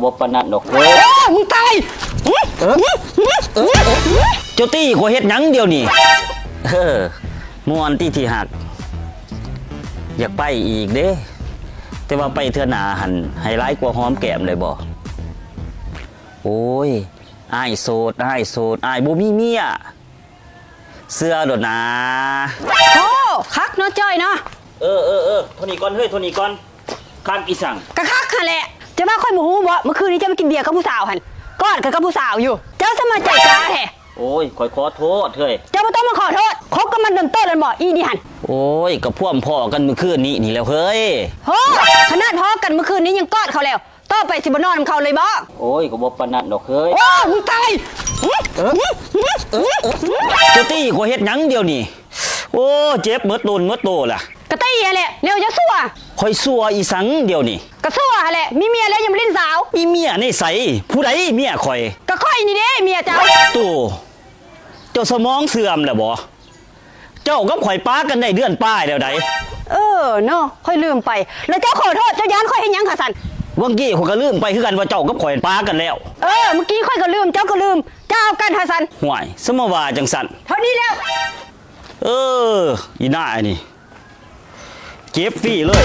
บ่ปานนั้นดอกเว้ยมึงตายเจ้าตี้ก็เฮ็ดหยังเดียวนี่ม่วนตี้ที่หักอยากไปอีกเด้แต่ว่าไปเทื่อหน้าหันให้ร้ายกว่าหอมแก้มเลยบ่โอ้ยอ้ายโสดอ้ายบ่มีเมียเสื้อโดดนะโอ้คักเนาะจ้อยเนาะโทนี่ก่อนเฮ้ยโทนี่ก่อนข้างอีสั่งกะคักค่ะแหละจะมาค่อยบ่ฮู้บ่เมื่อคืนนี้จะมากินเบียร์กับผู้สาวหั่นกอดกับผู้สาวอยู่เจ้าสมาใจกล้าแท้โอ้ยขอโทษเฮ้ยเจ้าบ่ต้องมาขอโทษคบกับมันต้นๆนั่นบ่อีนี่หั่นโอ้ยกับพ่วมพ่อกันเมื่อคืนนี้นี่แล้วเฮ้ยโหขนาดพอกันเมื่อคืนนี้ยังกอดเขาแล้วต่อไปสิบ่นอนกับเขาเลยบ่โอ้ยก็บ่ปานนั้นดอกเฮ้ยมึงตายเจ้าตี้ก็เฮ็ดหยังเดียวนี่โอ้เจ็บเบิดโตล่ะกะตี้แหละเร็วจะซั่วค่อยซัวอีสังเดียวนี่กะซั่วแหละมีเมียแล้วยังบ่เล่นสาวมีเมียในใสผู้ใดเมียข่อยกะค่อยนี่เด้เมียเจ้าตู่เจ้าสมองเสื่อมแล้วบ่เจ้ากับข่อยป้ากันได้เดือนป้ายแล้วใดเนาะค่อยลืมไปแล้วเจ้าขอโทษเจ้าย้านค่อยเฮ็ดหยังค่ะสันวังกี้ข่อยก็ลืมไปคือกันว่าเจ้ากับข่อยป้ากันแล้วเมื่อกี้ค่อยก็ลืมเจ้าก็ลืมเจ้ากันหาสันห่วยสมว่าจังสันเท่านี้แล้วอีหน้านี่เจ็บฟรีเลย